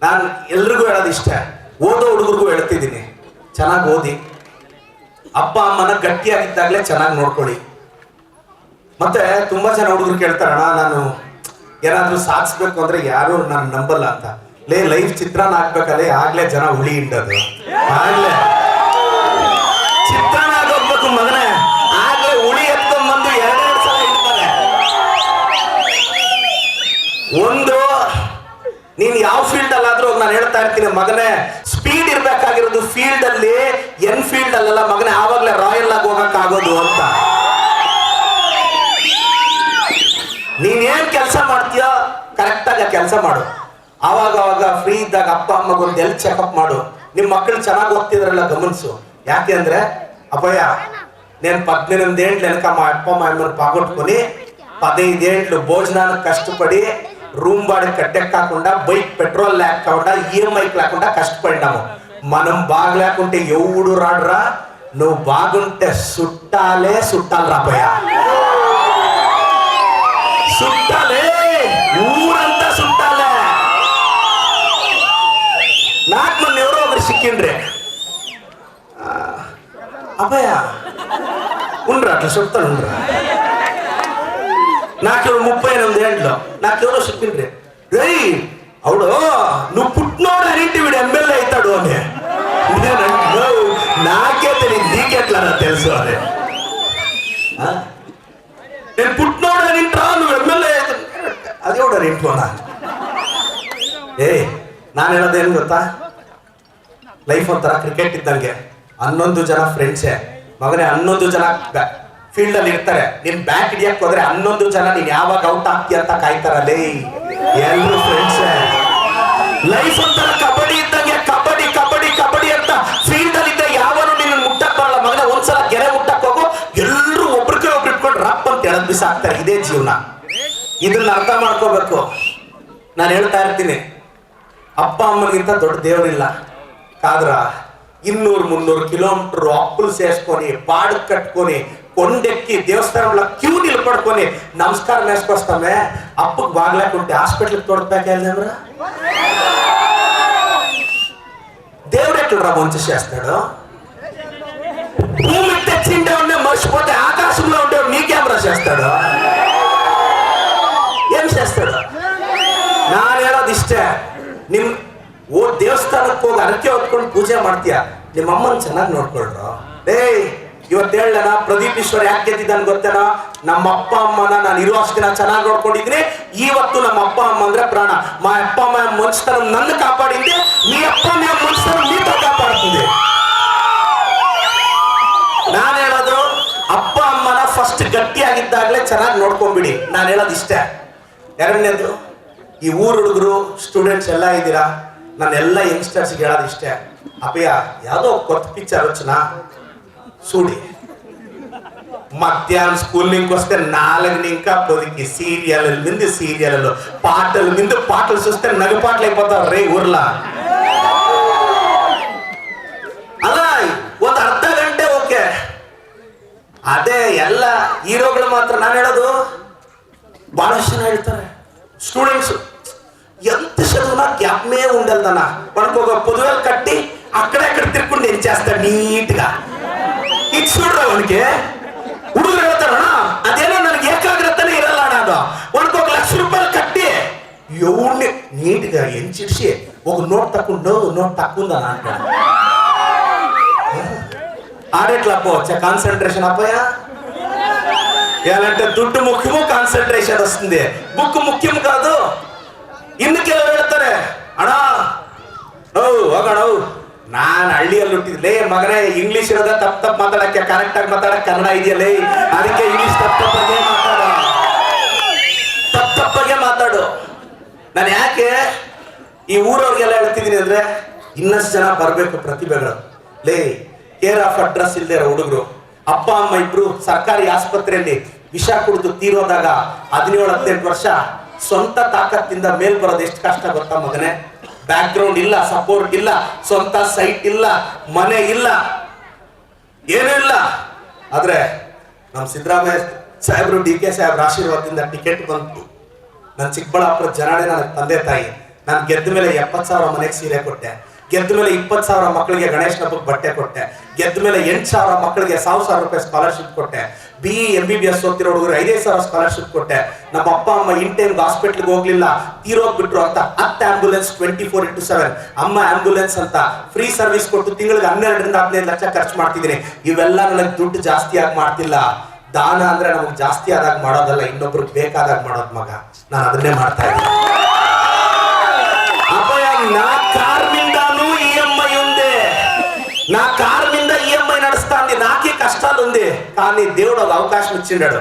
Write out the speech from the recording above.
ನಾನು ಎಲ್ರಿಗೂ ಹೇಳೋದು ಇಷ್ಟ, ಓದೋ ಹುಡುಗರಿಗೂ ಹೇಳ್ತಿದ್ದೀನಿ, ಚೆನ್ನಾಗಿ ಓದಿ, ಅಪ್ಪ ಅಮ್ಮನ ಗಟ್ಟಿಯಾಗಿದ್ದಾಗಲೇ ಚೆನ್ನಾಗಿ ನೋಡ್ಕೊಳ್ಳಿ. ಮತ್ತೆ ತುಂಬಾ ಜನ ಹುಡುಗರು ಕೇಳ್ತಾರಣ್ಣ, ನಾನು ಏನಾದ್ರೂ ಸಾಧಿಸ್ಬೇಕು ಅಂದ್ರೆ ಯಾರು ನಾನು ನಂಬಲ್ಲ ಅಂತ. ಲೈಫ್ ಚಿತ್ರಾನ್ನ ಹಾಕ್ಬೇಕಲ್ಲೇ, ಆಗ್ಲೇ ಜನ ಹುಳಿ ಹಿಂಡೋದು, ಆಗ್ಲೇ ಚಿತ್ರಾನ್ನ ಆಗೋಗ್ಬೇಕು ಮಗನೇ, ಆಗ್ಲೇ ಹುಳಿ ಎತ್ಕೊಂಡ್ಬಂದು ಎರಡೆರಡು ಸಲ ಇಡ್ತಾರೆ. ಒಂದು ನೀನ್ ಯಾವ ಫೀಲ್ಡ್ ಅಲ್ಲಾದ್ರೂ ನಾನು ಹೇಳ್ತಾ ಇರ್ತೀನಿ ಮಗನೇ, ಸ್ಪೀಡ್ ಇರ್ಬೇಕಾಗಿರೋದು ಫೀಲ್ಡ್ ಅಲ್ಲಿ, ಎನ್ಫೀಲ್ಡ್ ಅಲ್ಲ ಮಗನೇ, ಆವಾಗ್ಲೇ ರಾಯಲ್ ಆಗಿ ಹೋಗಕ್ ಆಗೋದು ಅಂತ. ನೀನ್ ಏನ್ ಕೆಲಸ ಮಾಡ್ತೀಯೋ ಕರೆಕ್ಟ್ ಆಗಿ ಕೆಲಸ ಮಾಡು. ಅವಾಗ ಫ್ರೀ ಇದ್ದಾಗ ಅಪ್ಪ ಅಮ್ಮಗೊಂದು ಎಲ್ ಚೆಕಪ್ ಮಾಡು. ನಿಮ್ ಮಕ್ಕಳು ಚೆನ್ನಾಗಿ ಓದ್ತಿದ್ರಲ್ಲ ಗಮನಿಸು. ಯಾಕೆ ಅಂದ್ರೆ ಅಪ್ಪಯ್ಯ నేను 18 ఏళ్ళు వెనక మా అప్ప మా అమ్మని పాగొట్టుకుని 15 ఏళ్ళు భోజనానికి కష్టపడి రూమ్ బాడికి కట్టే కాకుండా బైక్ పెట్రోల్ లేకుండా ఈఎంఐకి లేకుండా కష్టపడినాము. మనం బాగలేకుంటే ఎవడు రాడురా, నువ్వు బాగుంటే చుట్టాలే చుట్టాలు రాబోయా, చుట్టాలే, ఊరంతా చుట్టాలే. నాకు మొన్న ఎవరో ఒకరు సిక్కిండ్రే, అబ్బయ్య ఉండ్రా అట్లా చెప్తాను ఉండ్రా, నాకు 38 ఏళ్ళు నాకెవరో చెప్పిండ్రే, రేయ్ అవుడు నువ్వు పుట్టినోడు అనింటి వీడు ఎమ్మెల్యే అవుతాడు అని. నాకే తెలియదు, నీకెట్లా తెలుసు అని. నేను పుట్టినోడు అనింట్రా, నువ్వు ఎమ్మెల్యే అది కూడా ಅನಿಂಟ್ವೋಣ. ನಾನು ಹೇಳೋದೇನು ಗೊತ್ತಾ, ಲೈಫ್ ಒಂಥರ ಕ್ರಿಕೆಟ್ ಇದ್ದಂಗೆ, 11 ಜನ ಫ್ರೆಂಡ್ಸೇ ಮಗನೇ, 11 ಜನ ಫೀಲ್ಡ್ ಅಲ್ಲಿ ಇರ್ತಾರೆ. ನೀನ್ ಬ್ಯಾಟ್ ಹಿಡಿಯಕ್ ಹೋದ್ರೆ 11 ಜನ ನೀನ್ ಯಾವಾಗ ಔಟ್ ಆಗ್ತೀಯ ಅಂತ ಕಾಯ್ತಾರಲ್ಲೇ, ಎಲ್ರು ಫ್ರೆಂಡ್ಸೇ. ಲೈಫ್ ಒಂಥರ ಕಬಡ್ಡಿ ಇದ್ದಂಗೆ, ಕಬಡ್ಡಿ ಕಬಡ್ಡಿ ಕಬಡ್ಡಿ ಅಂತ ಫೀಲ್ಡ್ ಅಲ್ಲಿ ಇದ್ದ ಯಾವನು ನೀನು ಮುಟ್ಟಕ್ ಬರಲ್ಲ ಮಗನೇ. ಒಂದ್ಸಲ ಗೆರೆ ಮುಟ್ಟಕ್ ಹೋಗು, ಎಲ್ರು ಒಬ್ರಿಗೆ ಒಬ್ರು ಇಟ್ಕೊಂಡು ರಪ್ ಅಂತ ಎಳೆದ್ ಬಿಸಾಕ್ತಾರೆ. ಇದೇ ಜೀವನ, ಇದನ್ನ ಅರ್ಥ ಮಾಡ್ಕೋಬೇಕು. ನಾನು ಹೇಳ್ತಾ ಇರ್ತೀನಿ, ಅಪ್ಪ ಅಮ್ಮನಿಗಿಂತ ದೊಡ್ಡ ದೇವರಿಲ್ಲ. ಕಾದ್ರ 200-300 ಕಿಲೋಮೀಟರ್ ಅಪ್ಪಲು ಸೇರ್ಸ್కొని, ಬಾಡ್ ಕಟ್కొని, కొండెక్కి దేవస్థానంలో క్యూ నిలబడుకొని నమస్కారం వేసుకొస్తామే. అప్పుకు బాగలేకుంటే హాస్పిటల్కి తోడతాకెళ్ళామరా, దేవుడు ఎట్లా మంచి చేస్తాడు. భూమి తెచ్చిండే ఉండే మర్చిపోతే ఆకాశంలో ఉండే నీకేమరా చేస్తాడు, ఏం చేస్తాడు. ನಾನು ಹೇಳೋದು ಇಷ್ಟೇ, ನಿಮ್ ದೇವಸ್ಥಾನಕ್ಕೆ ಹೋಗಿ ಅರಕೆ ಹೊತ್ಕೊಂಡು ಪೂಜೆ ಮಾಡ್ತೀಯ, ನಿಮ್ಮ ಅಮ್ಮನ ಚೆನ್ನಾಗಿ ನೋಡ್ಕೊಳ್ರು. ಇವತ್ತು ಹೇಳಣ, ಪ್ರದೀಪ್ ಈಶ್ವರ್ ಯಾಕೆ ಗೆದ್ದಿದ್ದಾನೆ ಗೊತ್ತೇನ, ನಮ್ಮ ಅಪ್ಪ ಅಮ್ಮನ ನಾನು ಇರುವಷ್ಟು ದಿನ ಚೆನ್ನಾಗಿ ನೋಡ್ಕೊಂಡಿದ್ದೀನಿ. ಇವತ್ತು ನಮ್ಮ ಅಪ್ಪ ಅಮ್ಮ ಅಂದ್ರೆ ಪ್ರಾಣ. మా ಅಪ್ಪ ಅಮ್ಮ ಮನುಷ್ಯತನ ನನ್ನ ಕಾಪಾಡಿದ್ದೆ, ನೀ ಅಪ್ಪ ಅಮ್ಮ ಮನುಷ್ಯತನ ನೀತ ಕಾಪಾಡ್ತಿದ್ದೆ. ನಾನು ಹೇಳೋದು, ಅಪ್ಪ ಅಮ್ಮನ ಫಸ್ಟ್ ಗಟ್ಟಿಯಾಗಿದ್ದಾಗಲೇ ಚೆನ್ನಾಗಿ ನೋಡ್ಕೊಂಡ್ಬಿಡಿ. ನಾನು ಹೇಳೋದು ಇಷ್ಟೇ. ಎರಡನೇದು, ಈ ಊರು ಹುಡುಗರು ಸ್ಟೂಡೆಂಟ್ಸ್ ಎಲ್ಲ ಇದ್ದೀರಾ, ನಾನೆಲ್ಲ ಯಂಗ್ಸ್ಟರ್ಸ್ಗೆ ಹೇಳೋದು ಇಷ್ಟೇ. ಅಪ್ಪಯ್ಯ ಯಾವುದೋ కొత్త పిక్చర్ వచ్చినా చూడి, మధ్యాహ్నం స్కూల్ నుంచి వస్తే 4 ఇంకా 10కి సీరియల్ మీద సీరియల్, పాటలు మీద పాటలు చూస్తే నగపాటలు అయిపోతారు రే ఊర్లా. ಅಲ್ಲ ಒಂದು ಅರ್ಧ ಗಂಟೆ ಓಕೆ, ಅದೇ ಎಲ್ಲ ಹೀರೋಗಳು ಮಾತ್ರ. ನಾನು ಹೇಳೋದು, ಬಹಳಷ್ಟು ಜನ ಹೇಳ್ತಾರೆ స్టూడెంట్స్ ఎంత చదువునా గ్యాప్మే ఉండల్దన్న, మనకు ఒక పొదువేలు కట్టి అక్కడెక్కడ తిరుక్కుంటూ ఏం చేస్తాడు నీట్గా. ఇది చూడరా వానికి ಹುಡುಗರು ಹೇಳ್ತಾರ, ಅದೇನೋ ನನಗೆ ಏಕಾಗ್ರತೆನೇ ಇರಲ್ಲ ಅನ್ನೋದು. వానికి 1 ಲಕ್ಷ ರೂಪಾಯಿ ಕಟ್ಟಿ ఎవరిని నీట్గా ఎంచిడిసి ఒక నోట్ తక్కువ అంటాడు. ఆడేట్లా పోవచ్చా కాన్సన్ట్రేషన్ అప్పయ్య? ఏమంటే ದುಡ್ಡು ಮುಖ್ಯಮೋ ಕಾನ್ಸಂಟ್ರೇಷನ್ ವస్తుంది, ಬುಕ್ ಮುಖ್ಯಂ ಕಾದು. ಇನ್ನಕ್ಕೆಲ್ಲ ಹೇಳ್ತಾರೆ, ಅಣ್ಣ ಹೋಗೋಣ, ನಾನು ಹಳ್ಳಿಯಲ್ಲಿ ಹುಟ್ಟಿದ್ಲೇ ಮಗನೇ, ಇಂಗ್ಲಿಷ್ ಇರೋದ ತಪ್ಪು ಮಾತಾಡಕ್ಕೆ, ಕರೆಕ್ಟ್ ಆಗಿ ಮಾತಾಡಕ್ಕೆ ಕನ್ನಡ ಇದೆಯಲ್ಲೇ, ಅದಕ್ಕೆ ಇಂಗ್ಲಿಷ್ ತಪ್ಪಗೆ ಮಾತಾಡು, ತಪ್ಪಗೆ ಮಾತಾಡು. ನಾನು ಯಾಕೆ ಈ ಊರವ್ರಿಗೆಲ್ಲ ಹೇಳ್ತಿದ್ದೀನಿ ಅಂದ್ರೆ, ಇನ್ನಷ್ಟು ಜನ ಬರಬೇಕು ಪ್ರತಿಭೆಗಳು. ಕೇರ್ ಆಫ್ ಅಡ್ರೆಸ್ ಇಲ್ಲದೆ ಇರೋ ಹುಡುಗರು, ಅಪ್ಪ ಅಮ್ಮ ಇಬ್ರು ಸರ್ಕಾರಿ ಆಸ್ಪತ್ರೆಯಲ್ಲಿ ವಿಷ ಕುಡಿದು ತೀರೋದಾಗ 17-18 ವರ್ಷ ಸ್ವಂತ ತಾಕತ್ತಿಂದ ಮೇಲ್ ಬರೋದು ಎಷ್ಟು ಕಷ್ಟ ಗೊತ್ತಾ ಮಗನೇ. ಬ್ಯಾಕ್ ಗ್ರೌಂಡ್ ಇಲ್ಲ, ಸಪೋರ್ಟ್ ಇಲ್ಲ, ಸ್ವಂತ ಸೈಟ್ ಇಲ್ಲ, ಮನೆ ಇಲ್ಲ, ಏನೂ ಇಲ್ಲ. ಆದ್ರೆ ನಮ್ಮ ಸಿದ್ದರಾಮಯ್ಯ ಸಾಹೇಬ್ರು, DK ಸಾಹೇಬ್ರ ಆಶೀರ್ವಾದದಿಂದ ಟಿಕೆಟ್ ಬಂತು. ನನ್ನ ಚಿಕ್ಕಬಳ್ಳಾಪುರ ಜನನೇ ನನಗೆ ತಂದೆ ತಾಯಿ. ನಾನು ಗೆದ್ದ ಮೇಲೆ 70,000 ಮನೆಗೆ ಸೀರೆ ಕೊಟ್ಟೆ, ಗೆದ್ದ ಮೇಲೆ 20,000 ಮಕ್ಕಳಿಗೆ ಗಣೇಶ ಹಬ್ಬಕ್ಕೆ ಬಟ್ಟೆ ಕೊಟ್ಟೆ, ಗೆದ್ದ ಮೇಲೆ 8,000 ಮಕ್ಕಳಿಗೆ 1,000 ರೂಪಾಯಿ ಸ್ಕಾಲರ್ಶಿಪ್ ಕೊಟ್ಟೆ, BE MBBS ಓದ್ತಿರೋ ಹುಡುಗರು 5,000 ಸ್ಕಾಲರ್ಶಿಪ್ ಕೊಟ್ಟೆ. ನಮ್ಮ ಅಪ್ಪ ಅಮ್ಮ ಇನ್ ಟೈಮ್ ಹಾಸ್ಪಿಟ್ಲ್ಗೆ ಹೋಗ್ಲಿಲ್ಲ, ತೀರೋಗ್ಬಿಟ್ರು ಅಂತ 10 ಆಂಬ್ಯುಲೆನ್ಸ್ 24/7 ಅಮ್ಮ ಆಂಬ್ಯುಲೆನ್ಸ್ ಅಂತ ಫ್ರೀ ಸರ್ವಿಸ್ ಕೊಟ್ಟು ತಿಂಗಳಿಗೆ 12ರಿಂದ 15 ಲಕ್ಷ ಖರ್ಚು ಮಾಡ್ತಿದ್ದೀನಿ. ಇವೆಲ್ಲ ನನಗೆ ದುಡ್ಡು ಜಾಸ್ತಿ ಆಗಿ ಮಾಡ್ತಿಲ್ಲ. ದಾನ ಅಂದ್ರೆ ನಮಗೆ ಜಾಸ್ತಿ ಆದಾಗ ಮಾಡೋದಲ್ಲ, ಇನ್ನೊಬ್ರಿಗೆ ಬೇಕಾದಾಗ ಮಾಡೋದು ಮಗ. ನಾನು ಅದನ್ನೇ ಮಾಡ್ತಾ ಇದ್ದೀನಿ. అబ్బాయి నా కార్ మీదను ఈఎంఐ ఉంది, నా కార్ మీద ఈఎంఐ నడుస్తుంది, నాకే కష్టాలు ఉంది. కానీ దేవుడు ఒక అవకాశం ఇచ్చిండాడు.